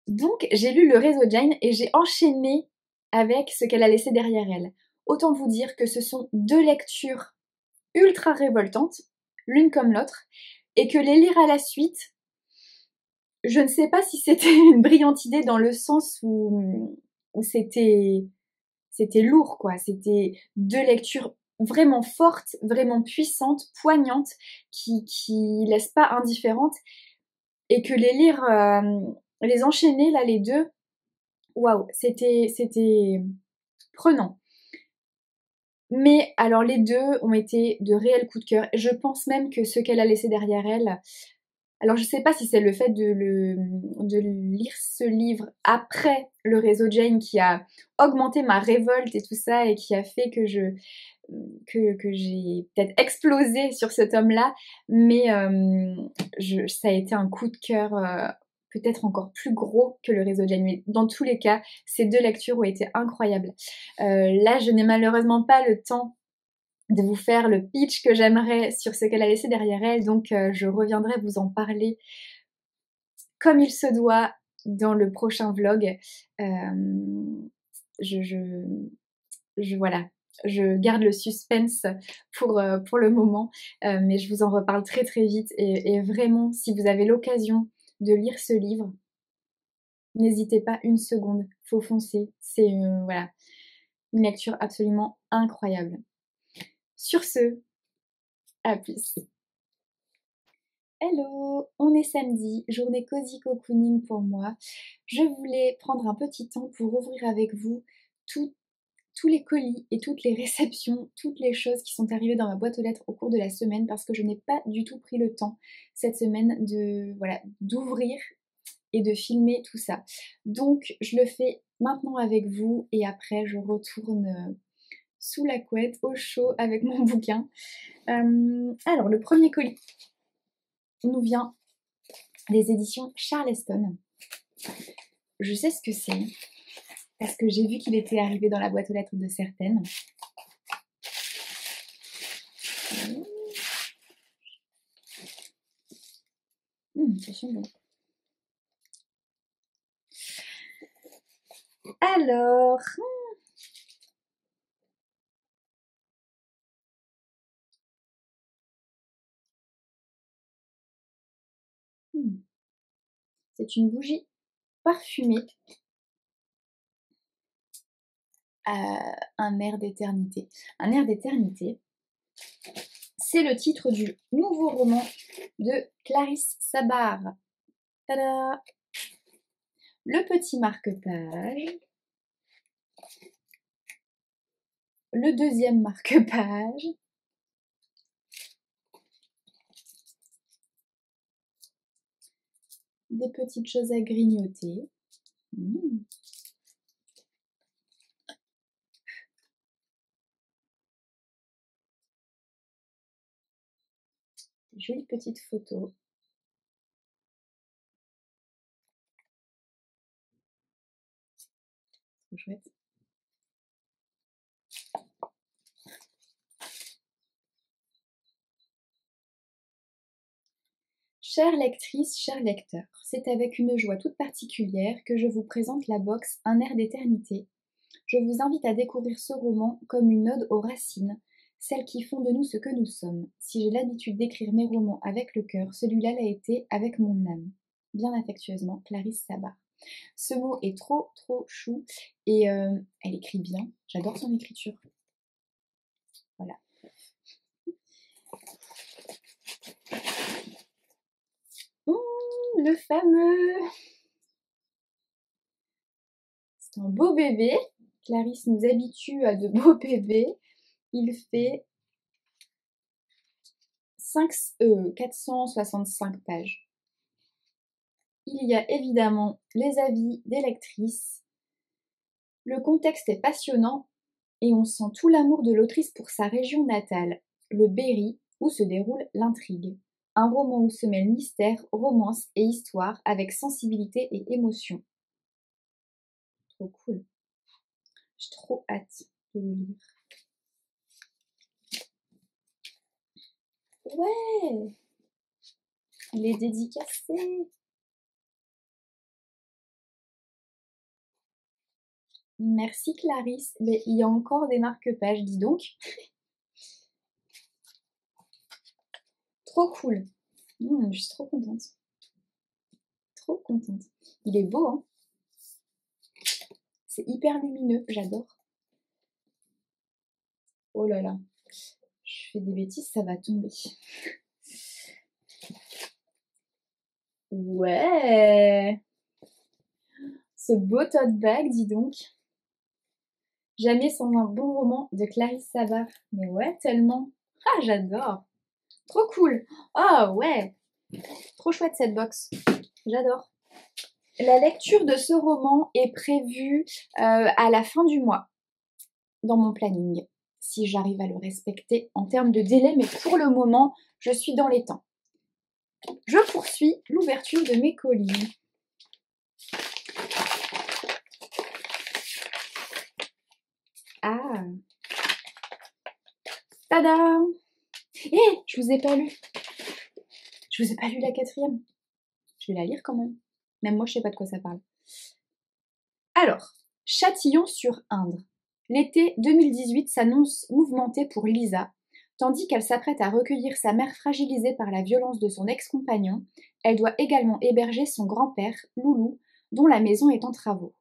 Donc j'ai lu le réseau Jane et j'ai enchaîné avec ce qu'elle a laissé derrière elle. Autant vous dire que ce sont 2 lectures ultra révoltantes, l'une comme l'autre, et que les lire à la suite, je ne sais pas si c'était une brillante idée dans le sens où c'était lourd, quoi. C'était 2 lectures vraiment fortes, vraiment puissantes, poignantes, qui laissent pas indifférentes, et que les lire, les enchaîner là, les 2, waouh, c'était prenant. Mais alors les 2 ont été de réels coups de cœur. Je pense même que ce qu'elle a laissé derrière elle, alors je sais pas si c'est le fait de lire ce livre après le réseau Jane qui a augmenté ma révolte et tout ça, et qui a fait que j'ai peut-être explosé sur ce tome-là, mais ça a été un coup de cœur peut-être encore plus gros que le réseau Jane. Mais dans tous les cas, ces 2 lectures ont été incroyables. Là, je n'ai malheureusement pas le temps de vous faire le pitch que j'aimerais sur ce qu'elle a laissé derrière elle, donc je reviendrai vous en parler comme il se doit dans le prochain vlog. Voilà, je garde le suspense pour le moment, mais je vous en reparle très très vite, et vraiment, si vous avez l'occasion de lire ce livre, n'hésitez pas une seconde, faut foncer, c'est voilà, une lecture absolument incroyable. Sur ce, à plus. Hello, on est samedi, journée cozy cocooning pour moi. Je voulais prendre un petit temps pour ouvrir avec vous tous les colis et toutes les réceptions, toutes les choses qui sont arrivées dans ma boîte aux lettres au cours de la semaine, parce que je n'ai pas du tout pris le temps cette semaine d'ouvrir et de filmer tout ça. Donc je le fais maintenant avec vous, et après je retourne sous la couette au chaud avec mon bouquin. Alors le premier colis nous vient des éditions Charleston. Je sais ce que c'est, parce que j'ai vu qu'il était arrivé dans la boîte aux lettres de certaines. Ça sent bon. Alors, c'est une bougie parfumée à un air d'éternité. Un air d'éternité, c'est le titre du nouveau roman de Clarisse Sabart. Tada! Le petit marque-page. Le deuxième marque-page. Des petites choses à grignoter. Des jolies petites photos. chouette. Chères lectrices, chers lecteurs, c'est avec une joie toute particulière que je vous présente la box Un air d'éternité. Je vous invite à découvrir ce roman comme une ode aux racines, celles qui font de nous ce que nous sommes. Si j'ai l'habitude d'écrire mes romans avec le cœur, celui-là l'a été avec mon âme. Bien affectueusement, Clarisse Sabar. Ce mot est trop chou et elle écrit bien. J'adore son écriture. Voilà. Le fameux. C'est un beau bébé. Clarisse nous habitue à de beaux bébés. Il fait 465 pages. Il y a évidemment les avis des lectrices. Le contexte est passionnant et on sent tout l'amour de l'autrice pour sa région natale, le Berry, où se déroule l'intrigue. Un roman où se mêlent mystère, romance et histoire avec sensibilité et émotion. Trop cool. J'ai trop hâte de le lire. Ouais, il est dédicacé. Merci Clarisse, mais il y a encore des marque-pages, dis donc. Trop cool. Je suis trop contente. Trop contente. Il est beau, hein. C'est hyper lumineux, j'adore. Oh là là. Je fais des bêtises, ça va tomber. Ouais. Ce beau tote bag, dis donc. Jamais sans un bon roman de Clarisse Sabar. Mais ouais, tellement. Ah, j'adore. Trop cool. Ah ouais. Trop chouette cette box. J'adore. La lecture de ce roman est prévue à la fin du mois dans mon planning, si j'arrive à le respecter en termes de délai, mais pour le moment, je suis dans les temps. Je poursuis l'ouverture de mes colis. Ah. Tada. Je vous ai pas lu. Je vous ai pas lu la 4e. Je vais la lire quand même. Même moi, je sais pas de quoi ça parle. Alors, Châtillon-sur-Indre. L'été 2018 s'annonce mouvementé pour Lisa. Tandis qu'elle s'apprête à recueillir sa mère fragilisée par la violence de son ex-compagnon, elle doit également héberger son grand-père, Loulou, dont la maison est en travaux.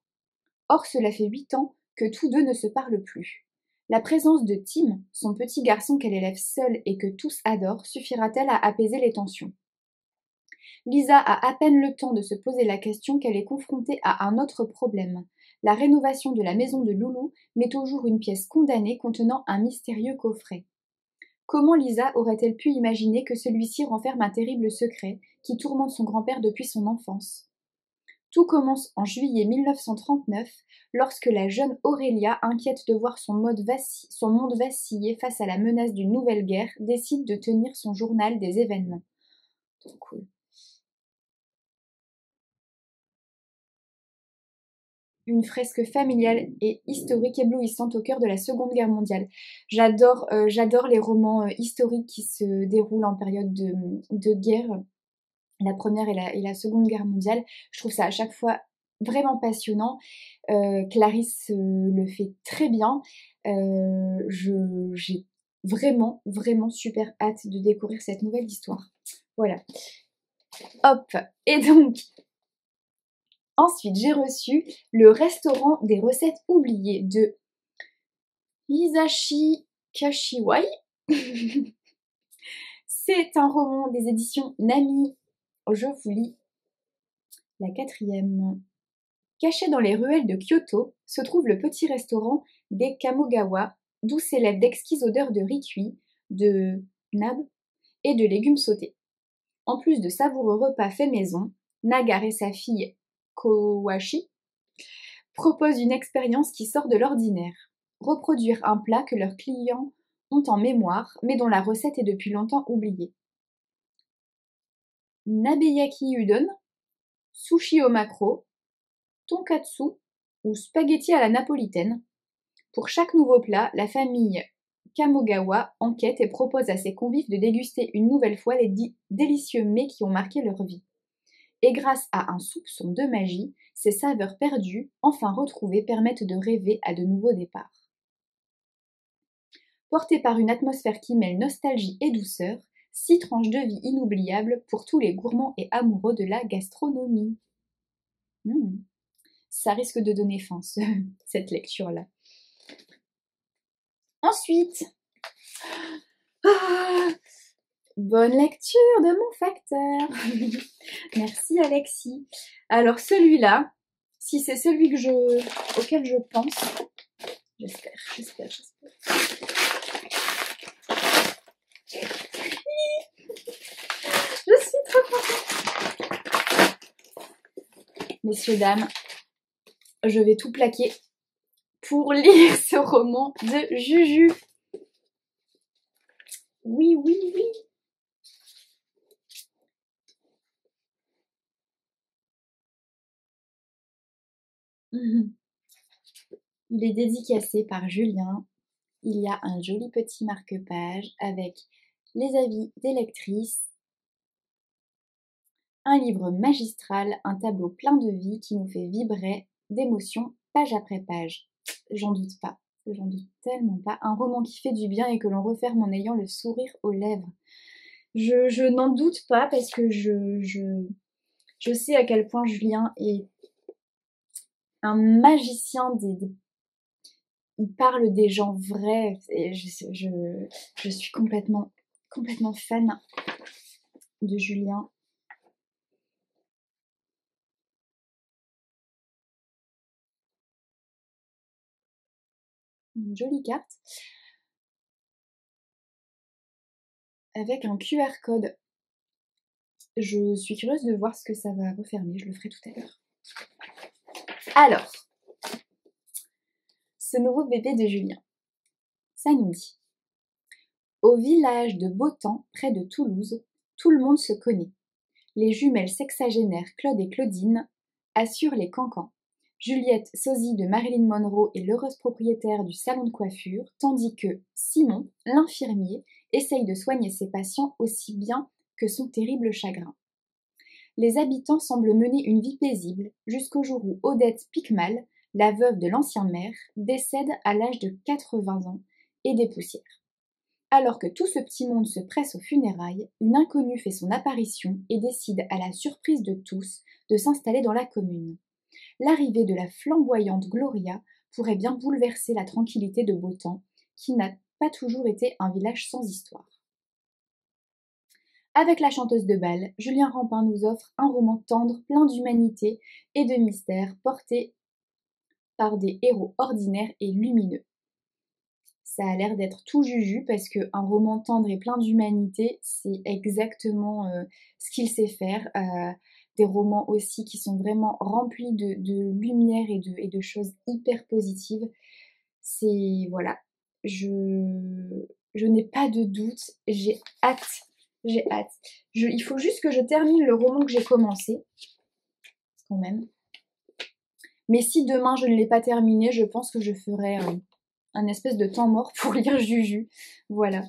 Or, cela fait 8 ans que tous deux ne se parlent plus. La présence de Tim, son petit garçon qu'elle élève seule et que tous adorent, suffira-t-elle à apaiser les tensions ? Lisa a à peine le temps de se poser la question qu'elle est confrontée à un autre problème. La rénovation de la maison de Loulou met au jour une pièce condamnée contenant un mystérieux coffret. Comment Lisa aurait-elle pu imaginer que celui-ci renferme un terrible secret qui tourmente son grand-père depuis son enfance ? Tout commence en juillet 1939, lorsque la jeune Aurélia, inquiète de voir son monde vaciller face à la menace d'une nouvelle guerre, décide de tenir son journal des événements. Trop cool. Une fresque familiale et historique éblouissante au cœur de la Seconde Guerre mondiale. J'adore les romans historiques qui se déroulent en période de guerre, la Première et la Seconde Guerre mondiale. Je trouve ça à chaque fois vraiment passionnant. Clarisse le fait très bien. J'ai vraiment super hâte de découvrir cette nouvelle histoire. Voilà. Hop. Et donc, ensuite, j'ai reçu Le restaurant des recettes oubliées de Hisashi Kashiwai. C'est un roman des éditions Nami. Je vous lis la 4e. Caché dans les ruelles de Kyoto se trouve le petit restaurant des Kamogawa, d'où s'élèvent d'exquises odeurs de riz cuit, de nabe et de légumes sautés. En plus de savoureux repas faits maison, Nagar et sa fille Kowashi proposent une expérience qui sort de l'ordinaire. Reproduire un plat que leurs clients ont en mémoire, mais dont la recette est depuis longtemps oubliée. Nabeyaki udon, sushi au maquereau, tonkatsu, ou spaghetti à la napolitaine. Pour chaque nouveau plat, la famille Kamogawa enquête et propose à ses convives de déguster une nouvelle fois les délicieux mets qui ont marqué leur vie. Et grâce à un soupçon de magie, ces saveurs perdues, enfin retrouvées, permettent de rêver à de nouveaux départs. Portées par une atmosphère qui mêle nostalgie et douceur, 6 tranches de vie inoubliables pour tous les gourmands et amoureux de la gastronomie. Ça risque de donner faim, cette lecture-là. Ensuite, bonne lecture de mon facteur. Merci Alexis. Alors celui-là, si c'est celui auquel je pense, j'espère. Je suis trop contente. Messieurs, dames, je vais tout plaquer pour lire ce roman de Juju. Oui. Il est dédicacé par Julien. Il y a un joli petit marque-page avec les avis des lectrices, un livre magistral, un tableau plein de vie qui nous fait vibrer d'émotions page après page. J'en doute tellement pas. Un roman qui fait du bien et que l'on referme en ayant le sourire aux lèvres. Je n'en doute pas parce que je sais à quel point Julien est un magicien il parle des gens vrais et je suis complètement fan de Julien. Une jolie carte avec un QR code. Je suis curieuse de voir ce que ça va refermer, je le ferai tout à l'heure. Alors, ce nouveau bébé de Julien, ça nous dit: au village de Beautemps, près de Toulouse, tout le monde se connaît. Les jumelles sexagénaires Claude et Claudine assurent les cancans. Juliette, sosie de Marilyn Monroe, est l'heureuse propriétaire du salon de coiffure, tandis que Simon, l'infirmier, essaye de soigner ses patients aussi bien que son terrible chagrin. Les habitants semblent mener une vie paisible, jusqu'au jour où Odette Picmal, la veuve de l'ancien maire, décède à l'âge de 80 ans et des poussières. Alors que tout ce petit monde se presse aux funérailles, une inconnue fait son apparition et décide, à la surprise de tous, de s'installer dans la commune. L'arrivée de la flamboyante Gloria pourrait bien bouleverser la tranquillité de Beautemps, qui n'a pas toujours été un village sans histoire. Avec La chanteuse de bal, Julien Rampin nous offre un roman tendre, plein d'humanité et de mystère, porté par des héros ordinaires et lumineux. Ça a l'air d'être tout Juju parce qu'un roman tendre et plein d'humanité, c'est exactement ce qu'il sait faire. Des romans aussi qui sont vraiment remplis de lumière et de choses hyper positives. C'est, voilà, je n'ai pas de doute, j'ai hâte. Il faut juste que je termine le roman que j'ai commencé, quand même. Mais si demain je ne l'ai pas terminé, je pense que je ferai un espèce de temps mort pour lire Juju. Voilà.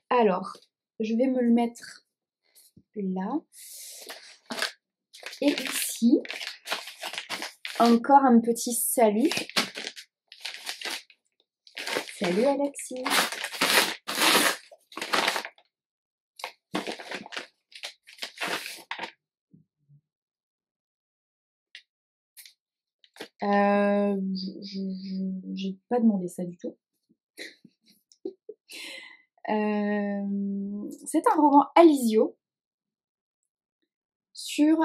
Alors, je vais me le mettre là. Et ici, encore un petit salut. Salut Alexis. J'ai pas demandé ça du tout. C'est un roman Alizio sur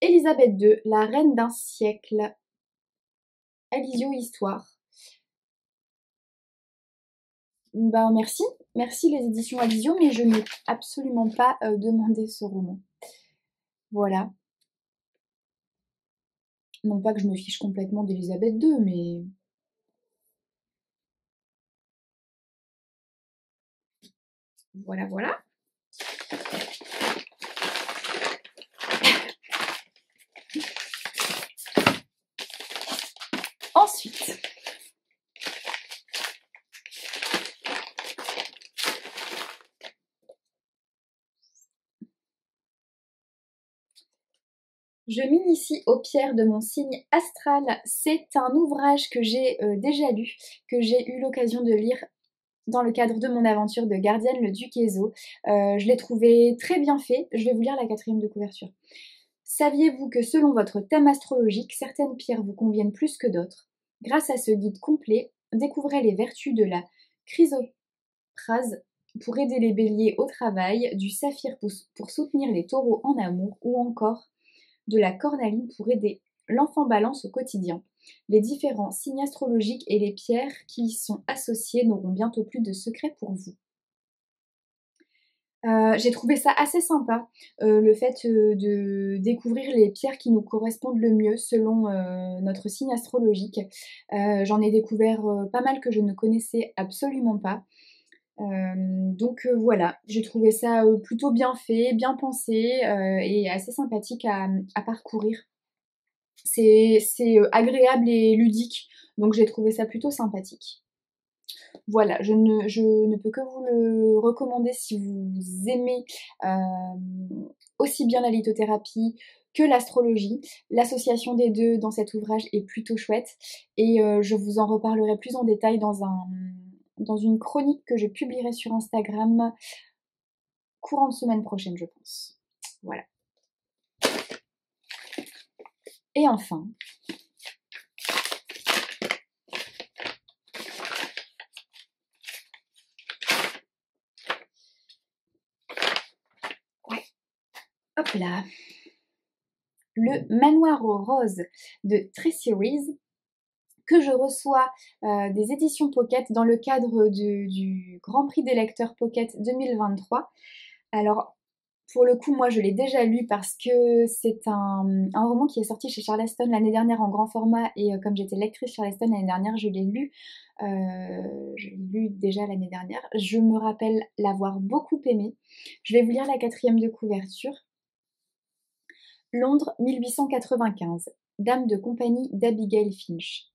Elisabeth II, la reine d'un siècle. Alizio Histoire. Ben merci les éditions Alizio, mais je n'ai absolument pas demandé ce roman. Voilà. Non pas que je me fiche complètement d'Elisabeth II, mais... Voilà. Je m'initie aux pierres de mon signe astral. C'est un ouvrage que j'ai déjà lu, que j'ai eu l'occasion de lire dans le cadre de mon aventure de gardienne le Duquesneau. Je l'ai trouvé très bien fait. Je vais vous lire la 4e de couverture. Saviez-vous que selon votre thème astrologique, certaines pierres vous conviennent plus que d'autres? Grâce à ce guide complet, découvrez les vertus de la chrysoprase pour aider les béliers au travail, du saphir pour soutenir les taureaux en amour, ou encore de la cornaline pour aider l'enfant balance au quotidien. Les différents signes astrologiques et les pierres qui y sont associées n'auront bientôt plus de secrets pour vous. J'ai trouvé ça assez sympa, le fait de découvrir les pierres qui nous correspondent le mieux selon notre signe astrologique. J'en ai découvert pas mal que je ne connaissais absolument pas. Donc voilà, j'ai trouvé ça plutôt bien fait, bien pensé et assez sympathique à parcourir. C'est agréable et ludique, donc j'ai trouvé ça plutôt sympathique. Voilà, je ne peux que vous le recommander si vous aimez aussi bien la lithothérapie que l'astrologie. L'association des deux dans cet ouvrage est plutôt chouette et je vous en reparlerai plus en détail dans une chronique que je publierai sur Instagram courant de semaine prochaine, je pense. Voilà. Et enfin, hop là, le Manoir aux roses de Tracy Rees, que je reçois des éditions Pocket dans le cadre du Grand Prix des lecteurs Pocket 2023. Alors, pour le coup, moi je l'ai déjà lu parce que c'est un roman qui est sorti chez Charleston l'année dernière en grand format et comme j'étais lectrice Charleston l'année dernière, je l'ai lu déjà l'année dernière. Je me rappelle l'avoir beaucoup aimé. Je vais vous lire la 4e de couverture. Londres 1895. Dame de compagnie d'Abigail Finch.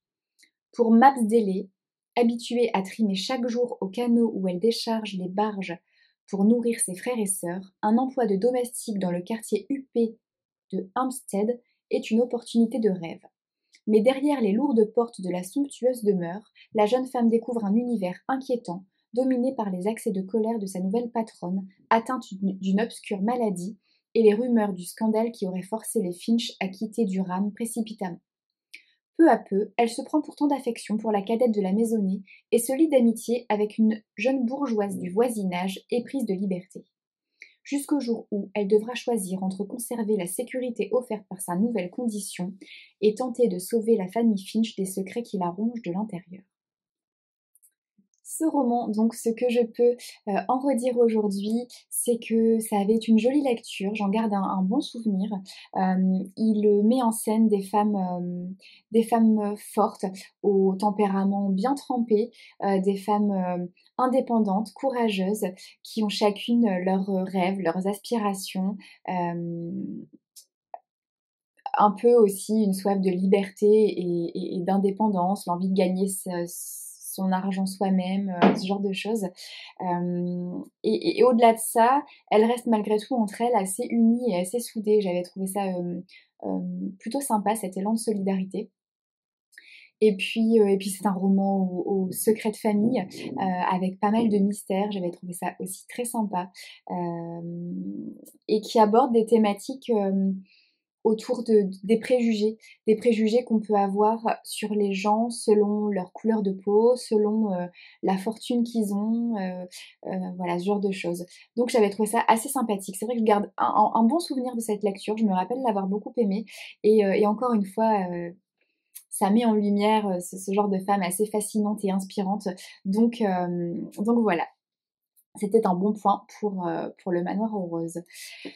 Pour Mabs Dellé, habituée à trimer chaque jour au canot où elle décharge les barges pour nourrir ses frères et sœurs, un emploi de domestique dans le quartier huppé de Hampstead est une opportunité de rêve. Mais derrière les lourdes portes de la somptueuse demeure, la jeune femme découvre un univers inquiétant, dominé par les accès de colère de sa nouvelle patronne, atteinte d'une obscure maladie, et les rumeurs du scandale qui aurait forcé les Finch à quitter Durham précipitamment. Peu à peu, elle se prend pourtant d'affection pour la cadette de la maisonnée et se lie d'amitié avec une jeune bourgeoise du voisinage éprise de liberté. Jusqu'au jour où elle devra choisir entre conserver la sécurité offerte par sa nouvelle condition et tenter de sauver la famille Finch des secrets qui la rongent de l'intérieur. Ce roman, donc ce que je peux en redire aujourd'hui, c'est que ça avait été une jolie lecture, j'en garde un bon souvenir. Il met en scène des femmes fortes, au tempérament bien trempé, des femmes indépendantes, courageuses, qui ont chacune leurs rêves, leurs aspirations, un peu aussi une soif de liberté et d'indépendance, l'envie de gagner son argent soi-même, ce genre de choses. Et au-delà de ça, elles restent malgré tout entre elles assez unies et assez soudées. J'avais trouvé ça plutôt sympa, cet élan de solidarité. Et puis c'est un roman au secret de famille, avec pas mal de mystères. J'avais trouvé ça aussi très sympa. Et qui aborde des thématiques autour des préjugés qu'on peut avoir sur les gens selon leur couleur de peau, selon la fortune qu'ils ont, voilà, ce genre de choses. Donc j'avais trouvé ça assez sympathique. C'est vrai que je garde un bon souvenir de cette lecture, je me rappelle l'avoir beaucoup aimée, et encore une fois, ça met en lumière ce genre de femme assez fascinante et inspirante. Donc voilà. C'était un bon point pour le Manoir aux roses.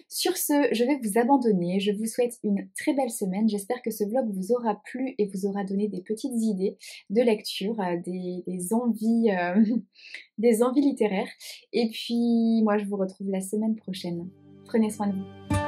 Sur ce, je vais vous abandonner. Je vous souhaite une très belle semaine. J'espère que ce vlog vous aura plu et vous aura donné des petites idées de lecture, des envies, des envies littéraires. Et puis, moi, je vous retrouve la semaine prochaine. Prenez soin de vous.